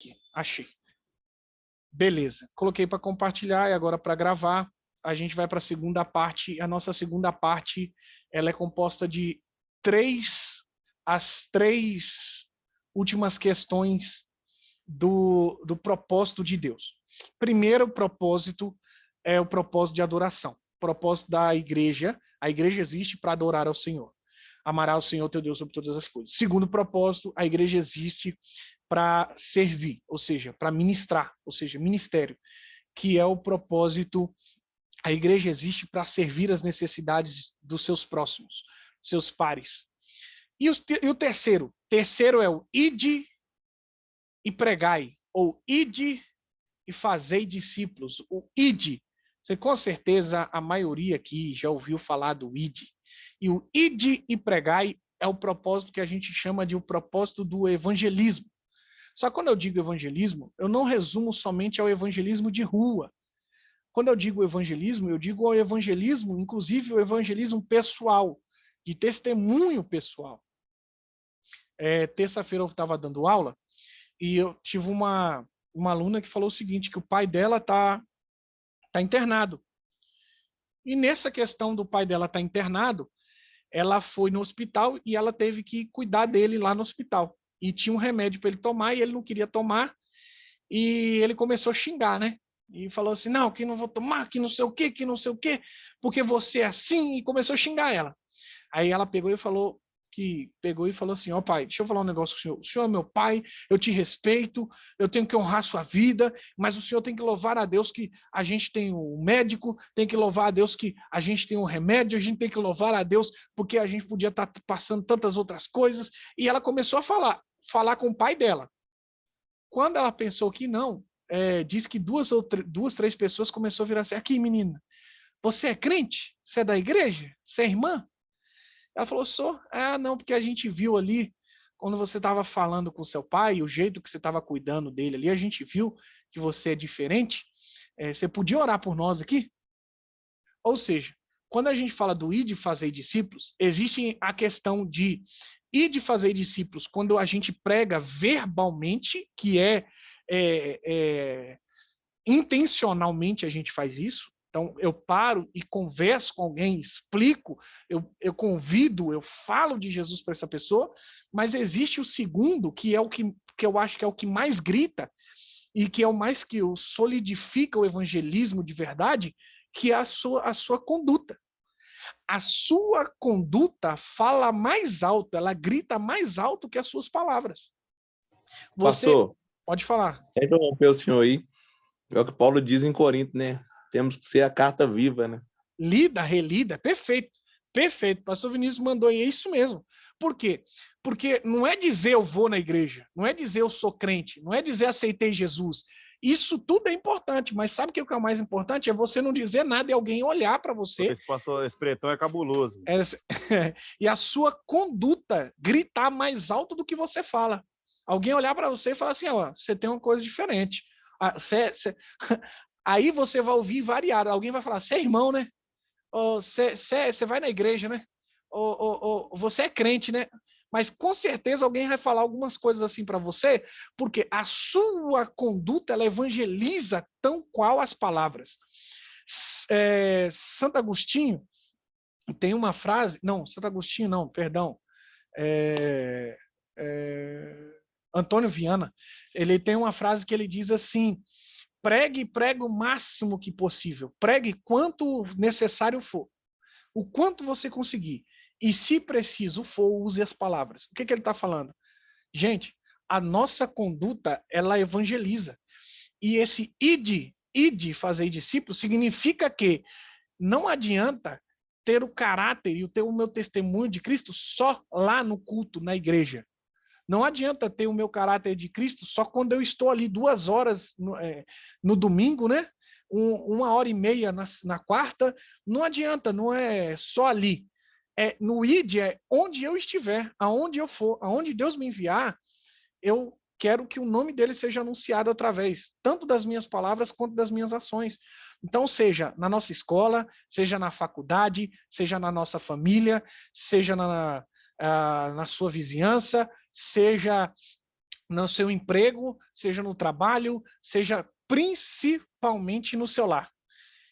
Aqui, achei. Beleza, coloquei para compartilhar e agora para gravar. A gente vai para a segunda parte. A nossa segunda parte ela é composta de as três últimas questões do propósito de Deus. Primeiro propósito é o propósito de adoração. O propósito da igreja. A igreja existe para adorar ao Senhor. Amará o Senhor teu Deus sobre todas as coisas. Segundo propósito, a igreja existe para servir, ou seja, para ministrar, ou seja, ministério, que é o propósito. A igreja existe para servir as necessidades dos seus próximos, seus pares. E o terceiro? Terceiro é o ide e pregai, ou ide e fazei discípulos. O ide, você com certeza a maioria aqui já ouviu falar do ide. E o ide e pregai é o propósito que a gente chama de o propósito do evangelismo. Só que quando eu digo evangelismo, eu não resumo somente ao evangelismo de rua. Quando eu digo evangelismo, eu digo ao evangelismo, inclusive o evangelismo pessoal, de testemunho pessoal. Terça-feira eu estava dando aula e eu tive uma aluna que falou o seguinte, que o pai dela tá internado. E nessa questão do pai dela estar internado, ela foi no hospital e ela teve que cuidar dele lá no hospital. E tinha um remédio para ele tomar e ele não queria tomar. E ele começou a xingar, né? E falou assim, não, que não vou tomar, que não sei o quê, porque você é assim, e começou a xingar ela. Aí ela pegou e falou assim, ó pai, deixa eu falar um negócio com o senhor é meu pai, eu te respeito, eu tenho que honrar sua vida, mas o senhor tem que louvar a Deus que a gente tem um médico, tem que louvar a Deus que a gente tem um remédio, a gente tem que louvar a Deus porque a gente podia estar passando tantas outras coisas, e ela começou a falar com o pai dela. Quando ela pensou que não, diz que duas, três pessoas começaram a virar assim, aqui menina, você é crente? Você é da igreja? Você é irmã? Ela falou, sou. Ah, não, porque a gente viu ali, quando você estava falando com seu pai, o jeito que você estava cuidando dele ali, a gente viu que você é diferente. Você podia orar por nós aqui? Ou seja, quando a gente fala do ir de fazer discípulos, existe a questão de ir de fazer discípulos quando a gente prega verbalmente, que intencionalmente a gente faz isso. Então, eu paro e converso com alguém, explico, eu convido, eu falo de Jesus para essa pessoa, mas existe o segundo, que é o que eu acho que é o que mais grita, e que é o mais que solidifica o evangelismo de verdade, que é a sua conduta. A sua conduta fala mais alto, ela grita mais alto que as suas palavras. Você Pastor, pode falar. interromper o senhor aí. É o que Paulo diz em Corinto, né? Temos que ser a carta viva, né? Lida, relida, perfeito. Perfeito. Pastor Vinícius mandou e é isso mesmo. Por quê? Porque não é dizer eu vou na igreja, não é dizer eu sou crente, não é dizer aceitei Jesus. Isso tudo é importante, mas sabe o que é o mais importante? É você não dizer nada e alguém olhar para você. Esse pretão é cabuloso. E a sua conduta gritar mais alto do que você fala. Alguém olhar para você e falar assim, ó, você tem uma coisa diferente. Aí você vai ouvir variado. Alguém vai falar, você é irmão, né? Você vai na igreja, né? Você é crente, né? Mas com certeza alguém vai falar algumas coisas assim para você, porque a sua conduta ela evangeliza tão qual as palavras. Santo Agostinho tem uma frase, não, Santo Agostinho não, perdão, Antônio Viana, ele tem uma frase que ele diz assim, pregue o máximo que possível, pregue quanto necessário for, o quanto você conseguir, e se preciso for, use as palavras. O que ele está falando? Gente, a nossa conduta, ela evangeliza, e esse ide fazer discípulo, significa que não adianta ter o caráter e ter o meu testemunho de Cristo só lá no culto, na igreja. Não adianta ter o meu caráter de Cristo só quando eu estou ali 2 horas no domingo, né? 1h30 na quarta. Não adianta, não é só ali. No ID é onde eu estiver, aonde eu for, aonde Deus me enviar, eu quero que o nome dele seja anunciado através tanto das minhas palavras quanto das minhas ações. Então, seja na nossa escola, seja na faculdade, seja na nossa família, seja na sua vizinhança, seja no seu emprego, seja no trabalho, seja principalmente no seu lar.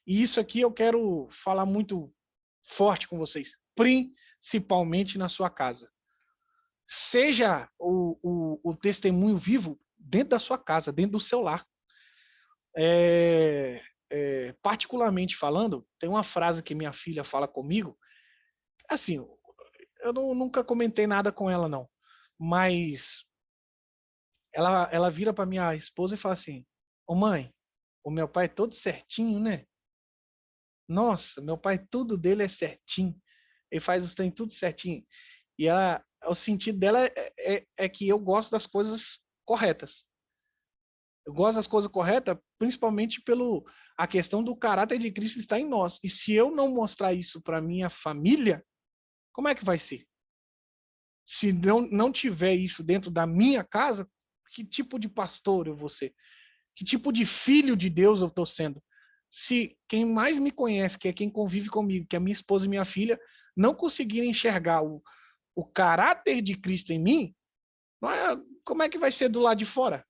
E isso aqui eu quero falar muito forte com vocês. Principalmente na sua casa. Seja o testemunho vivo dentro da sua casa, dentro do seu lar. Particularmente falando, tem uma frase que minha filha fala comigo. Assim, eu nunca comentei nada com ela, não. Mas ela vira para minha esposa e fala assim: ô mãe, o meu pai é todo certinho, né? Nossa, meu pai, tudo dele é certinho. Ele faz os trem tudo certinho. E o sentido dela é que eu gosto das coisas corretas. Eu gosto das coisas corretas, principalmente pelo a questão do caráter de Cristo estar em nós. E se eu não mostrar isso para minha família, como é que vai ser? Se não tiver isso dentro da minha casa, que tipo de pastor eu vou ser? Que tipo de filho de Deus eu estou sendo? Se quem mais me conhece, que é quem convive comigo, que é minha esposa e minha filha, não conseguirem enxergar o caráter de Cristo em mim, como é que vai ser do lado de fora?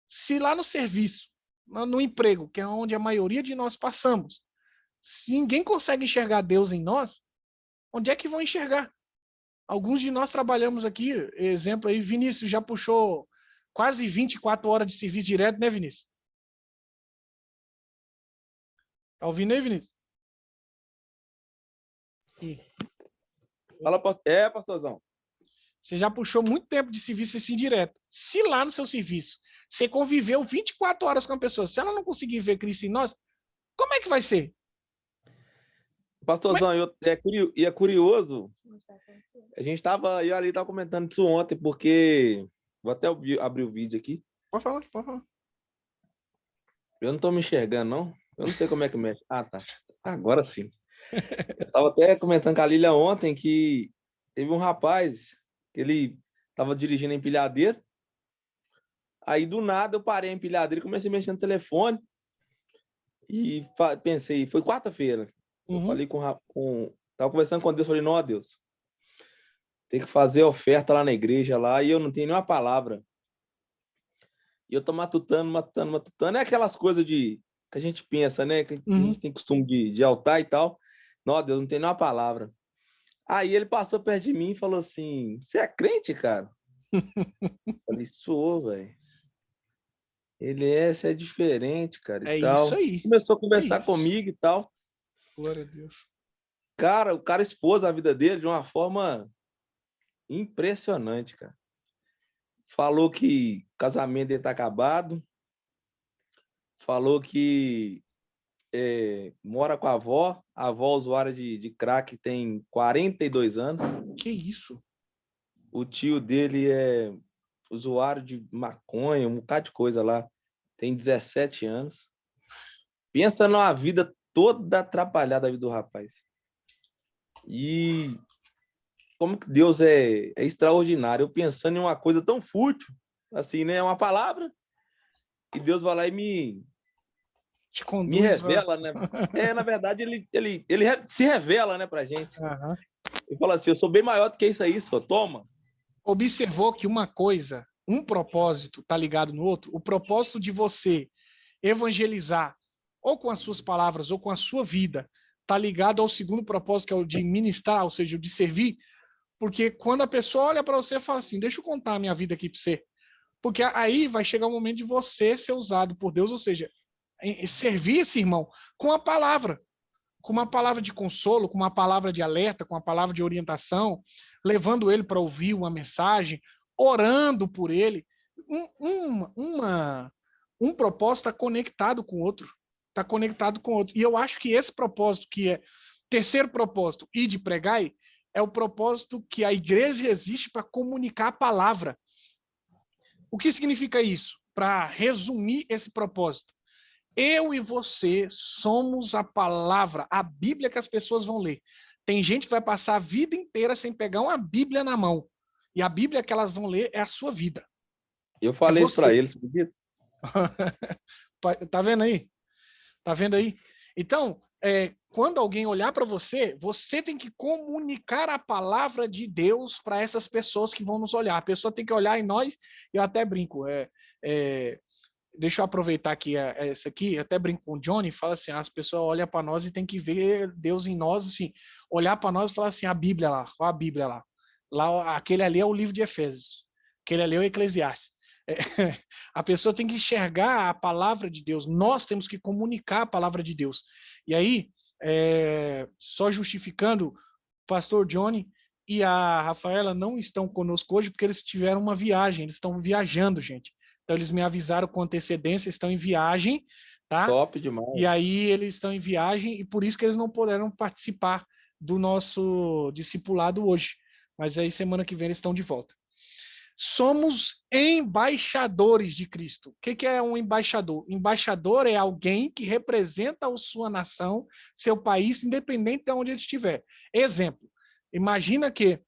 Se lá no serviço, no emprego, que é onde a maioria de nós passamos, se ninguém consegue enxergar Deus em nós, onde é que vão enxergar? Alguns de nós trabalhamos aqui, exemplo aí, Vinícius já puxou quase 24 horas de serviço direto, né, Vinícius? Tá ouvindo aí, Vinícius? Fala, pastorzão. Você já puxou muito tempo de serviço assim direto. Se lá no seu serviço você conviveu 24 horas com a pessoa, se ela não conseguir ver Cristo em nós, como é que vai ser? Pastorzão, é curioso. A gente eu ali estava comentando isso ontem, porque vou até abrir o vídeo aqui. Pode falar, pode falar. Eu não estou me enxergando, não. Eu não sei como é que mexe. Ah, tá. Agora sim. Eu estava até comentando com a Lília ontem que teve um rapaz que ele estava dirigindo a empilhadeira. Aí, do nada, eu parei a empilhadeira e comecei a mexer no telefone. E pensei, foi quarta-feira. Eu falei tava conversando com Deus, falei, não, Deus, tem que fazer oferta lá na igreja lá e eu não tenho nenhuma palavra. E eu tô matutando. É aquelas coisas que a gente pensa, né? Que a gente tem costume de altar e tal. Não, Deus, não tem nenhuma palavra. Aí ele passou perto de mim e falou assim, você é crente, cara? Eu falei, sou, velho. Você é diferente, cara, e tal. Isso aí. Começou a conversar comigo e tal. Glória a Deus. Cara, o cara expôs a vida dele de uma forma impressionante, cara. Falou que o casamento dele tá acabado. Falou que mora com a avó usuária de crack, tem 42 anos. Que isso? O tio dele é usuário de maconha, um bocado de coisa lá, tem 17 anos. Pensa numa vida toda atrapalhada, a vida do rapaz. E como que Deus é extraordinário. Eu pensando em uma coisa tão fútil, assim, né? Uma palavra, e Deus vai lá e me revela, né? Na verdade, ele se revela, né, pra gente. E fala assim, eu sou bem maior do que isso aí, só toma. Observou que uma coisa, um propósito está ligado no outro? O propósito de você evangelizar, ou com as suas palavras, ou com a sua vida, está ligado ao segundo propósito, que é o de ministrar, ou seja, o de servir. Porque quando a pessoa olha para você e fala assim, deixa eu contar a minha vida aqui para você. Porque aí vai chegar o momento de você ser usado por Deus, ou seja, servir esse irmão com a palavra. Com uma palavra de consolo, com uma palavra de alerta, com uma palavra de orientação, levando ele para ouvir uma mensagem, orando por ele. Um propósito está conectado com o outro. Está conectado com o outro. E eu acho que esse propósito, que é terceiro propósito, e de pregar, é o propósito que a igreja existe para comunicar a palavra. O que significa isso? Para resumir esse propósito. Eu e você somos a palavra, a Bíblia que as pessoas vão ler. Tem gente que vai passar a vida inteira sem pegar uma Bíblia na mão. E a Bíblia que elas vão ler é a sua vida. Eu falei isso para eles, acredita? Tá vendo aí? Tá vendo aí? Então, quando alguém olhar para você, você tem que comunicar a palavra de Deus para essas pessoas que vão nos olhar. A pessoa tem que olhar em nós, eu até brinco, deixa eu aproveitar aqui essa aqui, até brinco com o Johnny, fala assim, as pessoas olham para nós e tem que ver Deus em nós, assim, olhar para nós e falar assim, a Bíblia lá, olha a Bíblia lá. Lá, aquele ali é o livro de Efésios, aquele ali é o Eclesiastes. A pessoa tem que enxergar a palavra de Deus, nós temos que comunicar a palavra de Deus. E aí, só justificando, o pastor Johnny e a Rafaela não estão conosco hoje porque eles tiveram uma viagem, eles estão viajando, gente. Então, eles me avisaram com antecedência, estão em viagem, tá? Top demais. E aí, eles estão em viagem e por isso que eles não puderam participar do nosso discipulado hoje. Mas aí, semana que vem, eles estão de volta. Somos embaixadores de Cristo. O que é um embaixador? Embaixador é alguém que representa a sua nação, seu país, independente de onde ele estiver. Exemplo, imagina que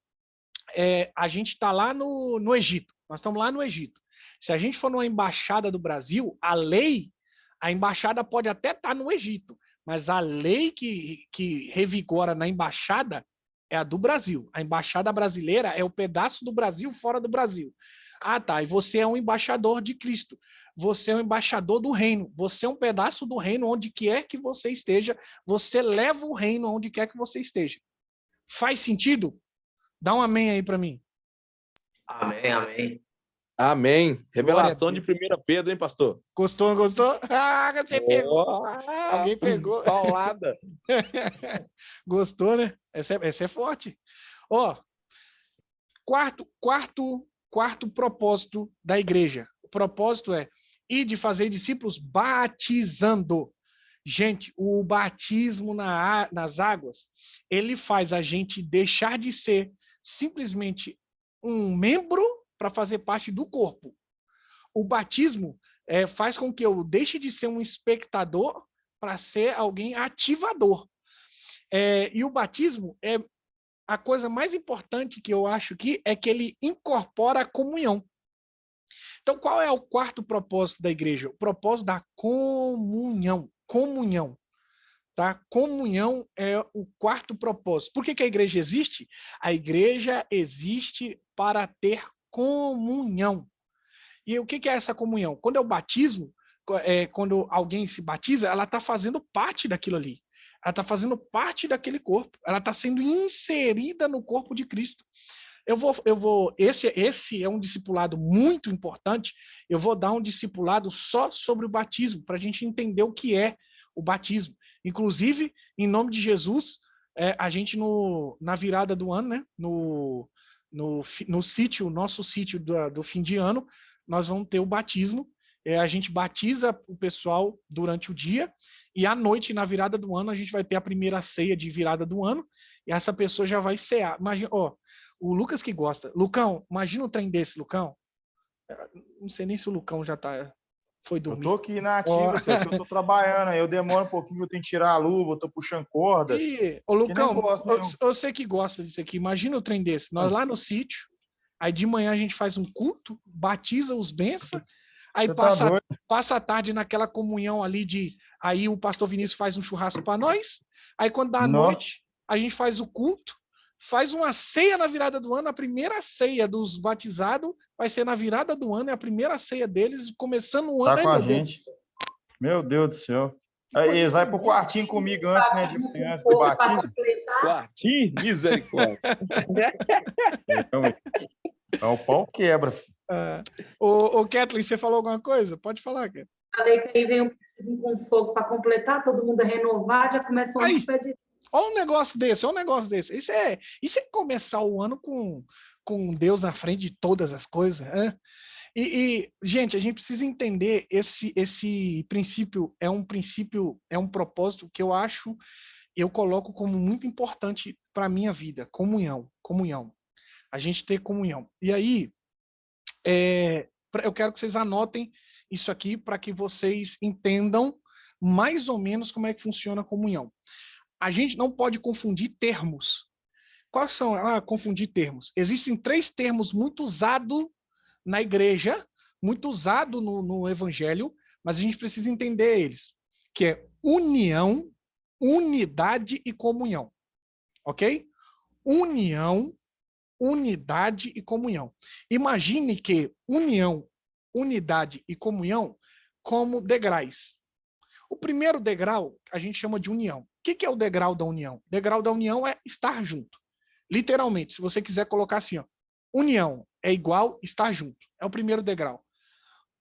a gente está lá no Egito. Nós estamos lá no Egito. Se a gente for numa embaixada do Brasil, a embaixada pode até estar no Egito, mas a lei que revigora na embaixada é a do Brasil. A embaixada brasileira é o pedaço do Brasil fora do Brasil. Ah, tá. E você é um embaixador de Cristo. Você é um embaixador do reino. Você é um pedaço do reino onde quer que você esteja. Você leva o reino onde quer que você esteja. Faz sentido? Dá um amém aí para mim. Amém, amém. Amém. Revelação de 1 Pedro, hein, pastor? Gostou, não gostou? Ah, você pegou. Alguém pegou. Paulada. Gostou, né? Essa é forte. Ó, quarto propósito da igreja. O propósito é ir de fazer discípulos batizando. Gente, o batismo nas águas, ele faz a gente deixar de ser simplesmente um membro para fazer parte do corpo. O batismo faz com que eu deixe de ser um espectador para ser alguém ativador. E o batismo a coisa mais importante que eu acho aqui é que ele incorpora a comunhão. Então, qual é o quarto propósito da igreja? O propósito da comunhão. Comunhão. Tá? Comunhão é o quarto propósito. Por que a igreja existe? A igreja existe para ter comunhão. E o que é essa comunhão? Quando é o batismo, quando alguém se batiza, ela está fazendo parte daquilo ali. Ela está fazendo parte daquele corpo. Ela está sendo inserida no corpo de Cristo. Esse é um discipulado muito importante. Eu vou dar um discipulado só sobre o batismo, para a gente entender o que é o batismo. Inclusive, em nome de Jesus, a gente na virada do ano, né, no sítio, nosso sítio do fim de ano, nós vamos ter o batismo. A gente batiza o pessoal durante o dia e à noite, na virada do ano, a gente vai ter a primeira ceia de virada do ano e essa pessoa já vai cear. Imagina, o Lucas que gosta. Lucão, imagina um trem desse, Lucão. Não sei nem se o Lucão já foi dormir. Eu tô aqui na ativa, eu tô trabalhando, aí eu demoro um pouquinho, eu tenho que tirar a luva, eu tô puxando corda. Ô, Lucão, eu sei que gosta disso aqui. Imagina o trem desse. Nós lá no sítio, aí de manhã a gente faz um culto, batiza os bençãos, aí passa a tarde naquela comunhão ali aí o pastor Vinícius faz um churrasco para nós, aí quando dá a noite, a gente faz o culto, faz uma ceia na virada do ano, a primeira ceia dos batizados vai ser na virada do ano, é a primeira ceia deles, começando o ano. Tá com a gente. Meu Deus do céu. Aí eles vão pro quartinho comigo antes, né, antes do batismo. Quartinho? Misericórdia. O pau quebra, filho. Ô, Kathleen, você falou alguma coisa? Pode falar, Kathleen. Falei que aí vem um pedacinho com fogo para completar, todo mundo a renovar, já começa o ano com de... Olha um negócio desse, Isso é começar o ano com Deus na frente de todas as coisas. Né? Gente, a gente precisa entender esse princípio, é um propósito que eu coloco como muito importante para a minha vida, comunhão. A gente ter comunhão. E aí, eu quero que vocês anotem isso aqui para que vocês entendam mais ou menos como é que funciona a comunhão. A gente não pode confundir termos. Quais são? Confundir termos. Existem 3 termos muito usados na igreja, muito usados no evangelho, mas a gente precisa entender eles, que é união, unidade e comunhão. Ok? União, unidade e comunhão. Imagine que união, unidade e comunhão como degraus. O primeiro degrau a gente chama de união. O que é o degrau da união? O degrau da união é estar junto. Literalmente, se você quiser colocar assim, ó, união é igual estar junto. É o primeiro degrau.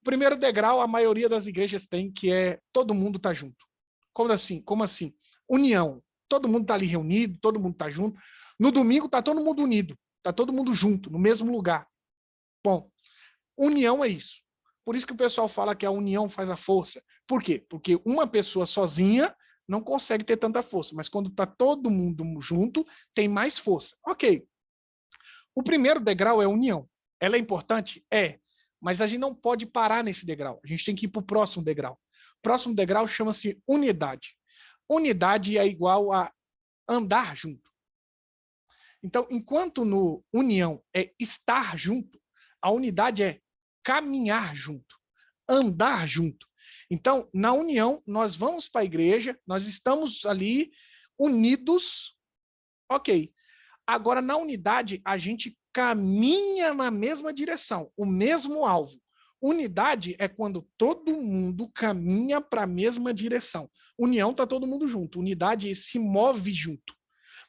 O primeiro degrau a maioria das igrejas tem, que é todo mundo tá junto. Como assim? Como assim? União. Todo mundo tá ali reunido, todo mundo tá junto. No domingo tá todo mundo unido. Tá todo mundo junto, no mesmo lugar. Bom, união é isso. Por isso que o pessoal fala que a união faz a força. Por quê? Porque uma pessoa sozinha não consegue ter tanta força, mas quando está todo mundo junto, tem mais força. Ok. O primeiro degrau é a união. Ela é importante? É. Mas a gente não pode parar nesse degrau. A gente tem que ir para o próximo degrau. O próximo degrau chama-se unidade. Unidade é igual a andar junto. Então, enquanto no união é estar junto, a unidade é caminhar junto, andar junto. Então, na união, nós vamos para a igreja, nós estamos ali unidos, ok. Agora, na unidade, a gente caminha na mesma direção, o mesmo alvo. Unidade é quando todo mundo caminha para a mesma direção. União está todo mundo junto, unidade se move junto.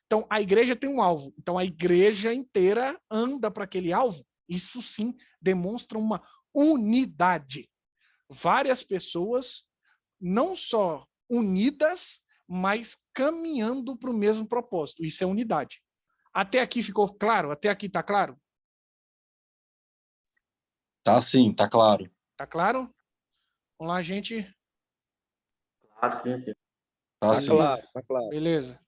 Então, a igreja tem um alvo. Então, a igreja inteira anda para aquele alvo. Isso sim demonstra uma unidade. Várias pessoas, não só unidas, mas caminhando para o mesmo propósito. Isso é unidade. Até aqui ficou claro? Até aqui está claro? Tá sim, tá claro. Tá claro? Vamos lá, gente. Claro, sim, sim. Tá sim. claro, tá claro. Beleza.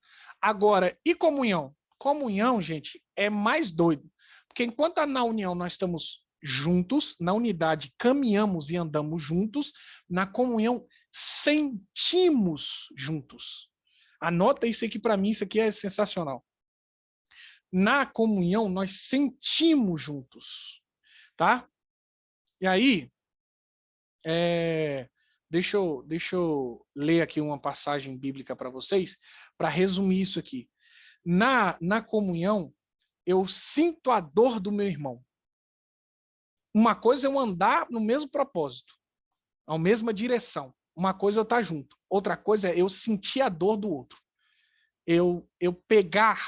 Agora, e comunhão? Comunhão, gente, é mais doido. Porque enquanto na união nós estamos juntos, na unidade caminhamos e andamos juntos, na comunhão sentimos juntos. Anota isso aqui para mim, isso aqui é sensacional. Na comunhão nós sentimos juntos, tá? E aí, deixa eu ler aqui uma passagem bíblica para vocês, para resumir isso aqui. Na comunhão, eu sinto a dor do meu irmão. Uma coisa é eu andar no mesmo propósito, na mesma direção. Uma coisa é eu estar junto. Outra coisa é eu sentir a dor do outro. Eu pegar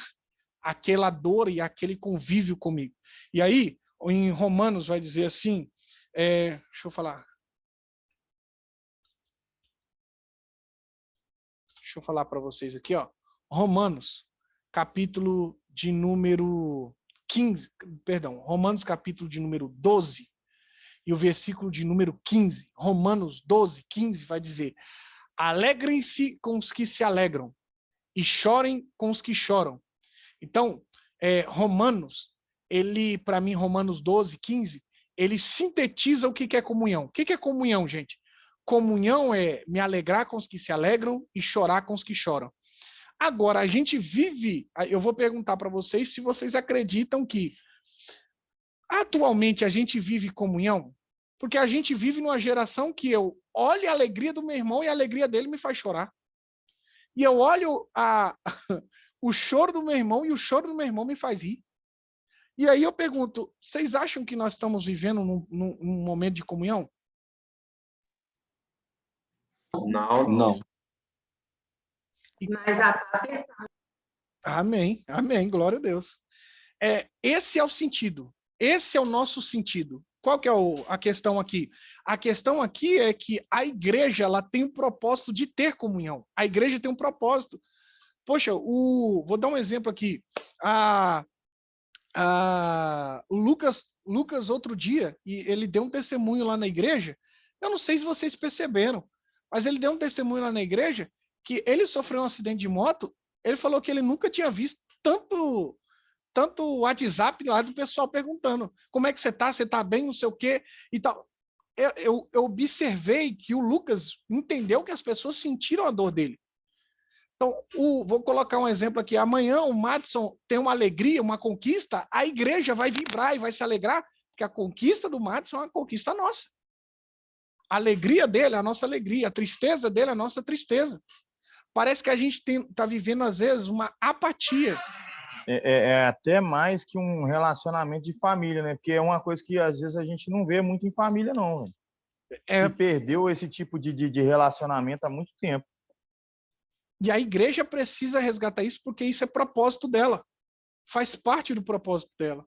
aquela dor e aquele convívio comigo. E aí, em Romanos vai dizer assim, deixa eu falar. Deixa eu falar para vocês aqui, ó. Romanos, capítulo de número 15, perdão, Romanos capítulo de número 12 e o versículo de número 15. Romanos 12, 15 vai dizer: alegrem-se com os que se alegram e chorem com os que choram. Então, Romanos, para mim, Romanos 12, 15, ele sintetiza o que é comunhão. O que é comunhão, gente? Comunhão é me alegrar com os que se alegram e chorar com os que choram. Agora, a gente vive, eu vou perguntar para vocês se vocês acreditam que atualmente a gente vive comunhão, porque a gente vive numa geração que eu olho a alegria do meu irmão e a alegria dele me faz chorar. E eu olho o choro do meu irmão e o choro do meu irmão me faz rir. E aí eu pergunto, vocês acham que nós estamos vivendo num momento de comunhão? Não. Mas a questão. Amém, amém, glória a Deus. Esse é o sentido, esse é o nosso sentido. Qual que é a questão aqui? A questão aqui é que a igreja ela tem o propósito de ter comunhão. A igreja tem um propósito. Poxa, vou dar um exemplo aqui. O Lucas, outro dia, e ele deu um testemunho lá na igreja. Eu não sei se vocês perceberam, mas ele deu um testemunho lá na igreja que ele sofreu um acidente de moto. Ele falou que ele nunca tinha visto tanto WhatsApp lá do pessoal perguntando como é que você tá bem, não sei o quê e tal. Eu observei que o Lucas entendeu que as pessoas sentiram a dor dele. Então, vou colocar um exemplo aqui. Amanhã o Madison tem uma alegria, uma conquista, a igreja vai vibrar e vai se alegrar, porque a conquista do Madison é uma conquista nossa. A alegria dele é a nossa alegria, a tristeza dele é a nossa tristeza. Parece que a gente está vivendo, às vezes, uma apatia. É até mais que um relacionamento de família, né? Porque é uma coisa que às vezes a gente não vê muito em família, não, velho. Se perdeu esse tipo de relacionamento há muito tempo. E a igreja precisa resgatar isso porque isso é propósito dela. Faz parte do propósito dela.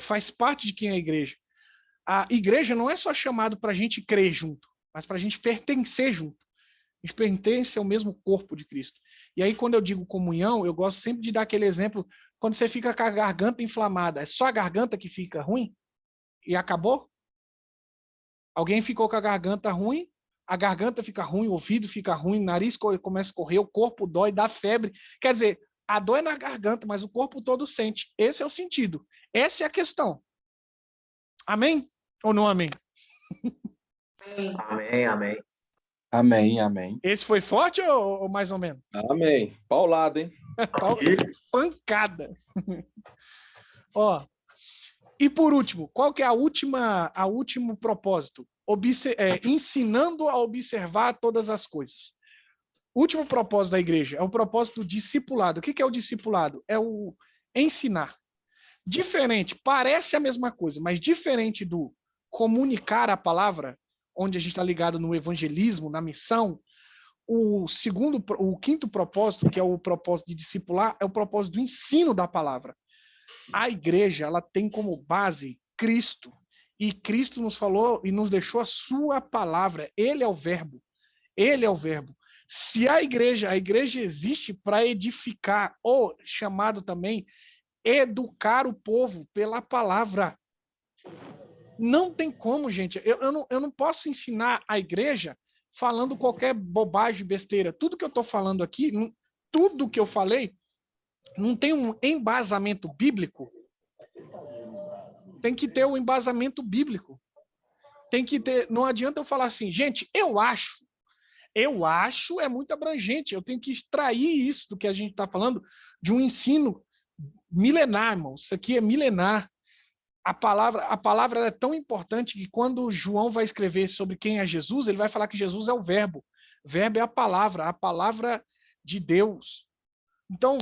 Faz parte de quem é a igreja. A igreja não é só chamado para a gente crer junto, mas para a gente pertencer junto. A gente pertence ao mesmo corpo de Cristo. E aí, quando eu digo comunhão, eu gosto sempre de dar aquele exemplo, quando você fica com a garganta inflamada, é só a garganta que fica ruim? E acabou? Alguém ficou com a garganta ruim, a garganta fica ruim, o ouvido fica ruim, o nariz começa a correr, o corpo dói, dá febre. Quer dizer, a dor é na garganta, mas o corpo todo sente. Esse é o sentido. Essa é a questão. Amém? Ou não amém? Amém, amém. Amém, amém. Esse foi forte ou mais ou menos? Amém. Paulado, hein? Pancada. Ó. E por último, qual que é a último propósito? Ensinando a observar todas as coisas. O último propósito da igreja é o propósito do discipulado. O que é o discipulado? É o ensinar. Diferente, parece a mesma coisa, mas diferente do comunicar a palavra, onde a gente está ligado no evangelismo, na missão, o quinto propósito, que é o propósito de discipular, é o propósito do ensino da palavra. A igreja, ela tem como base Cristo. E Cristo nos falou e nos deixou a sua palavra. Ele é o verbo. Ele é o verbo. Se a igreja existe para edificar, ou chamado também, educar o povo pela palavra. Não tem como, gente. Eu não posso ensinar a igreja falando qualquer bobagem, besteira. Tudo que eu estou falando aqui, tudo que eu falei, não tem um embasamento bíblico. Tem que ter um embasamento bíblico. Tem que ter. Não adianta eu falar assim, gente, eu acho. Eu acho é muito abrangente. Eu tenho que extrair isso do que a gente está falando de um ensino milenar, irmão. Isso aqui é milenar. A palavra é tão importante que quando João vai escrever sobre quem é Jesus, ele vai falar que Jesus é o verbo. O verbo é a palavra de Deus. Então,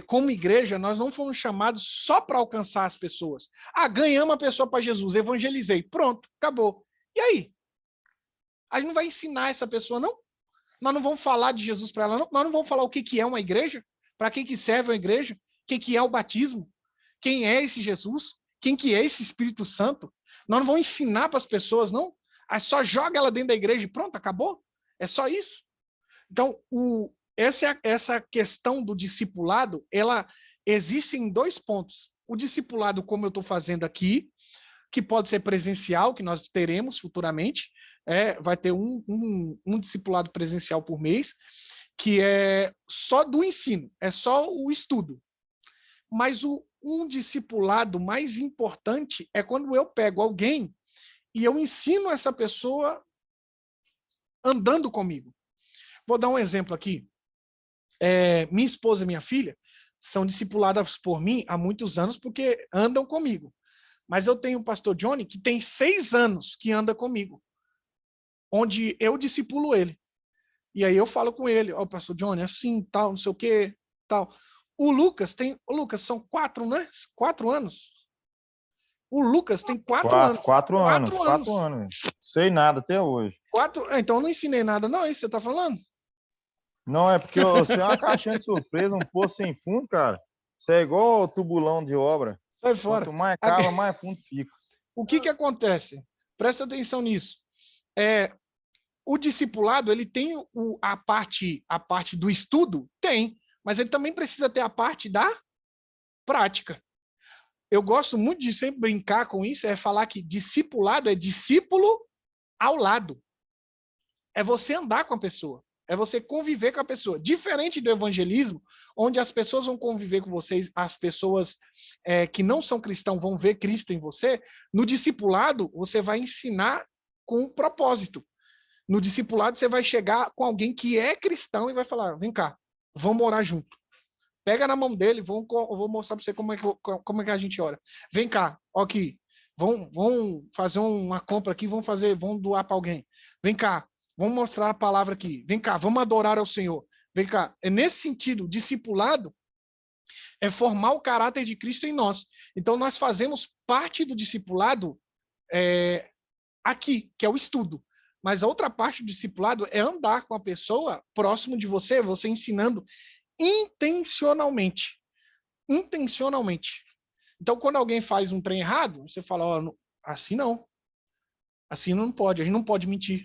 como igreja, nós não fomos chamados só para alcançar as pessoas. Ganhamos uma pessoa para Jesus, evangelizei, pronto, acabou. E aí? A gente não vai ensinar essa pessoa, não? Nós não vamos falar de Jesus para ela, não? Nós não vamos falar o que é uma igreja? Para que serve uma igreja? O que é o batismo? Quem é esse Jesus? Quem que é esse Espírito Santo? Nós não vamos ensinar para as pessoas, não? Aí só joga ela dentro da igreja e pronto, acabou? É só isso? Então, essa questão do discipulado, ela existe em 2 pontos. O discipulado, como eu estou fazendo aqui, que pode ser presencial, que nós teremos futuramente, vai ter um discipulado presencial por mês, que é só do ensino, é só o estudo. Mas um discipulado mais importante é quando eu pego alguém e eu ensino essa pessoa andando comigo. Vou dar um exemplo aqui. Minha esposa e minha filha são discipuladas por mim há muitos anos porque andam comigo. Mas eu tenho o pastor Johnny que tem 6 anos que anda comigo, onde eu discipulo ele. E aí eu falo com ele, pastor Johnny, assim, tal, não sei o quê, tal. O Lucas são 4, né? 4 anos. O Lucas tem 4 anos. 4 anos. Sei nada até hoje. 4? Então eu não ensinei nada, não, é isso que você tá falando? Não, é porque você é uma caixinha de surpresa, um poço sem fundo, cara. Você é igual o tubulão de obra. Sai fora. Quanto mais cava, mais fundo fica. O que acontece? Presta atenção nisso. O discipulado, ele tem a parte do estudo? Tem. Mas ele também precisa ter a parte da prática. Eu gosto muito de sempre brincar com isso, falar que discipulado é discípulo ao lado. É você andar com a pessoa. É você conviver com a pessoa. Diferente do evangelismo, onde as pessoas vão conviver com vocês, as pessoas que não são cristãos vão ver Cristo em você, no discipulado, você vai ensinar com um propósito. No discipulado, você vai chegar com alguém que é cristão e vai falar, vem cá, vamos orar junto. Pega na mão dele, eu vou mostrar para você como é que a gente ora. Vem cá, ó aqui, vamos fazer uma compra aqui, vamos doar para alguém. Vem cá, Vamos mostrar a palavra aqui. Vem cá, vamos adorar ao Senhor. Vem cá. É nesse sentido, discipulado é formar o caráter de Cristo em nós. Então, nós fazemos parte do discipulado aqui, que é o estudo. Mas a outra parte do discipulado é andar com a pessoa próximo de você, você ensinando intencionalmente. Intencionalmente. Então, quando alguém faz um trem errado, você fala, ó, assim não. Assim não pode. A gente não pode mentir.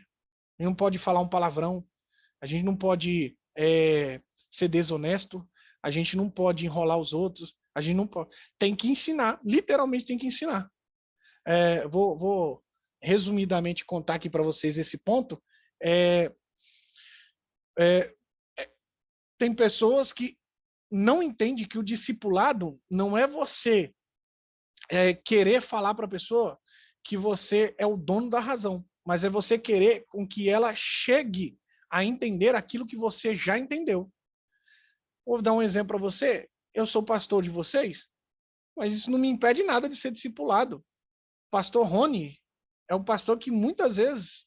A gente não pode falar um palavrão. A gente não pode ser desonesto. A gente não pode enrolar os outros. A gente não pode. Tem que ensinar. Literalmente tem que ensinar. Vou resumidamente contar aqui para vocês esse ponto. Tem pessoas que não entendem que o discipulado não é você querer falar para a pessoa que você é o dono da razão, mas é você querer com que ela chegue a entender aquilo que você já entendeu. Vou dar um exemplo para você. Eu sou pastor de vocês, mas isso não me impede nada de ser discipulado. Pastor Rony é o pastor que muitas vezes,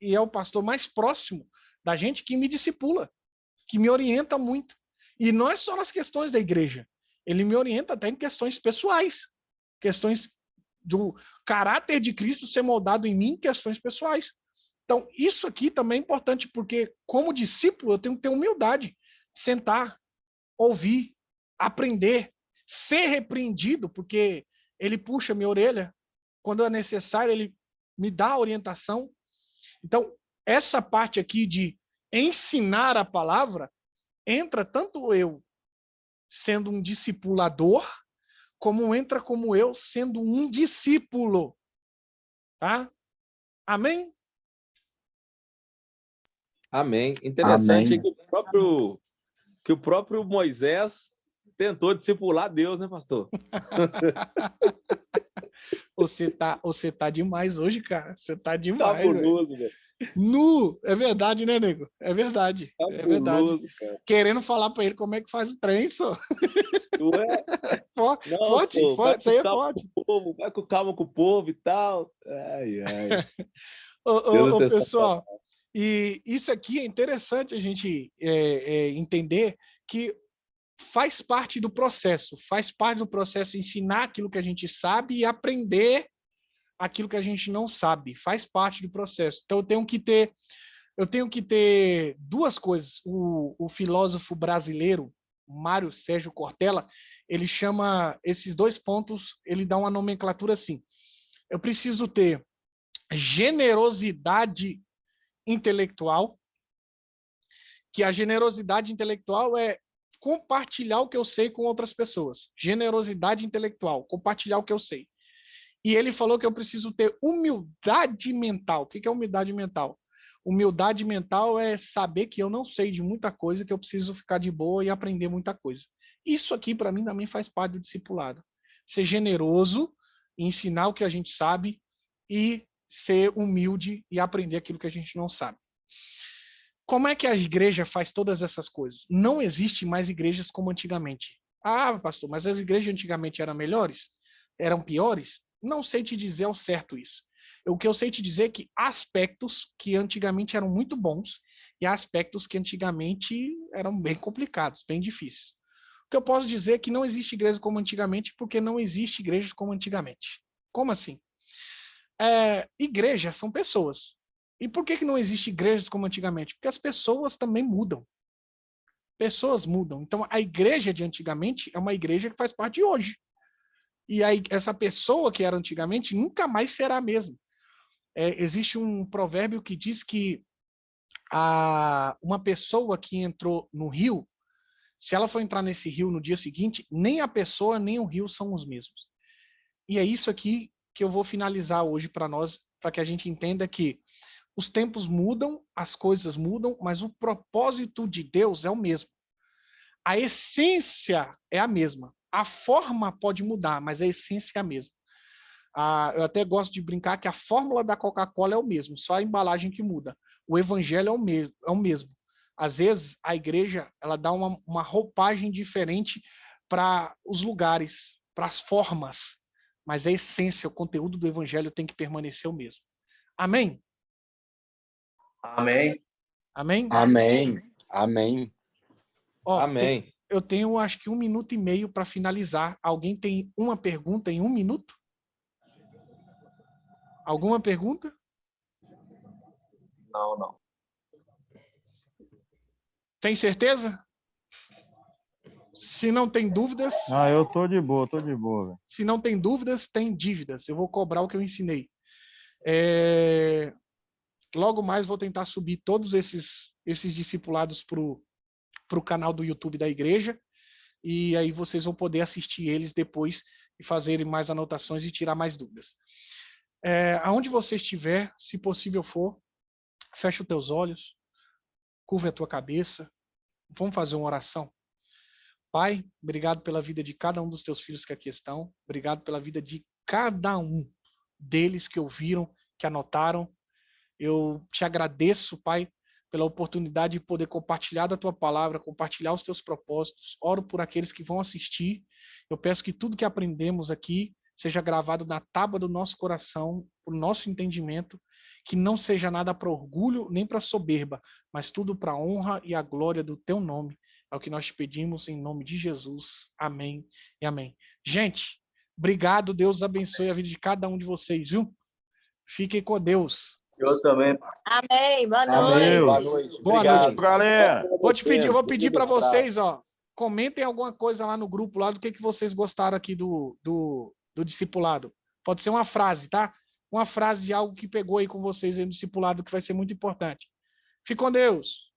e é o pastor mais próximo da gente, que me discipula, que me orienta muito. E não é só nas questões da igreja. Ele me orienta até em questões pessoais. Questões do caráter de Cristo ser moldado em mim, questões pessoais. Então, isso aqui também é importante, porque como discípulo eu tenho que ter humildade. Sentar, ouvir, aprender, ser repreendido, porque ele puxa minha orelha. Quando é necessário, ele me dá a orientação. Então, essa parte aqui de ensinar a palavra, entra tanto eu sendo um discipulador, como entra como eu sendo um discípulo. Tá? Amém? Amém. Interessante Amém. que o próprio Moisés tentou discipular Deus, né, pastor? Você tá demais hoje, cara. Você tá demais. Cabuloso, velho. É verdade, né, nego? É verdade. É verdade. Cabuloso, cara. Querendo falar pra ele como é que faz o trem, só. Não é? Não, Forte, sou, vai isso aí com é calma forte. com o povo, vai com calma com o povo e tal. Ai, ai. Ô, Deus é pessoal, e isso aqui é interessante a gente entender que faz parte do processo ensinar aquilo que a gente sabe e aprender aquilo que a gente não sabe, faz parte do processo. Então eu tenho que ter duas coisas. O filósofo brasileiro, Mário Sérgio Cortella, ele chama esses dois pontos, ele dá uma nomenclatura assim. Eu preciso ter generosidade intelectual, que a generosidade intelectual é compartilhar o que eu sei com outras pessoas. Generosidade intelectual, compartilhar o que eu sei. E ele falou que eu preciso ter humildade mental. O que é humildade mental? Humildade mental é saber que eu não sei de muita coisa, que eu preciso ficar de boa e aprender muita coisa. Isso aqui, para mim, também faz parte do discipulado. Ser generoso, ensinar o que a gente sabe e ser humilde e aprender aquilo que a gente não sabe. Como é que a igreja faz todas essas coisas? Não existe mais igrejas como antigamente. Ah, pastor, mas as igrejas antigamente eram melhores? Eram piores? Não sei te dizer ao certo isso. O que eu sei te dizer é que há aspectos que antigamente eram muito bons e há aspectos que antigamente eram bem complicados, bem difíceis. O que eu posso dizer é que não existe igreja como antigamente porque não existe igrejas como antigamente. Como assim? Igrejas são pessoas. E por que não existe igrejas como antigamente? Porque as pessoas também mudam. Pessoas mudam. Então, a igreja de antigamente é uma igreja que faz parte de hoje. E aí, essa pessoa que era antigamente nunca mais será a mesma. Existe um provérbio que diz que uma pessoa que entrou no rio, se ela for entrar nesse rio no dia seguinte, nem a pessoa nem o rio são os mesmos. E é isso aqui que eu vou finalizar hoje para nós, para que a gente entenda que os tempos mudam, as coisas mudam, mas o propósito de Deus é o mesmo. A essência é a mesma. A forma pode mudar, mas a essência é a mesma. Eu até gosto de brincar que a fórmula da Coca-Cola é o mesmo, só a embalagem que muda. O evangelho é o mesmo. Às vezes, a igreja ela dá uma roupagem diferente para os lugares, para as formas, mas a essência, o conteúdo do evangelho tem que permanecer o mesmo. Amém? Amém. Amém? Amém. Amém. Ó, Amém. eu tenho, acho que 1 minuto e meio para finalizar. Alguém tem uma pergunta em 1 minuto? Alguma pergunta? Não. Tem certeza? Se não tem dúvidas, Ah, eu tô de boa, velho. se não tem dúvidas, tem dívidas. Eu vou cobrar o que eu ensinei. Logo mais vou tentar subir todos esses discipulados para o canal do YouTube da igreja. E aí vocês vão poder assistir eles depois e fazerem mais anotações e tirar mais dúvidas. Aonde você estiver, se possível for, fecha os teus olhos, curva a tua cabeça. Vamos fazer uma oração. Pai, obrigado pela vida de cada um dos teus filhos que aqui estão. Obrigado pela vida de cada um deles que ouviram, que anotaram. Eu te agradeço, Pai, pela oportunidade de poder compartilhar da tua palavra, compartilhar os teus propósitos. Oro por aqueles que vão assistir. Eu peço que tudo que aprendemos aqui seja gravado na tábua do nosso coração, para o nosso entendimento, que não seja nada para orgulho nem para soberba, mas tudo para a honra e a glória do teu nome. É o que nós te pedimos em nome de Jesus. Amém e amém. Gente, obrigado. Deus abençoe a vida de cada um de vocês, viu? Fiquem com Deus. Eu também, pastor. Amém. Boa Amém. noite. Boa noite. Boa Obrigado. noite. Galera, Eu vou pedir para Abraço. vocês, ó, comentem alguma coisa lá no grupo, lá do que vocês gostaram aqui do discipulado. Pode ser uma frase, tá? Uma frase de algo que pegou aí com vocês aí no discipulado, que vai ser muito importante. Fique com Deus.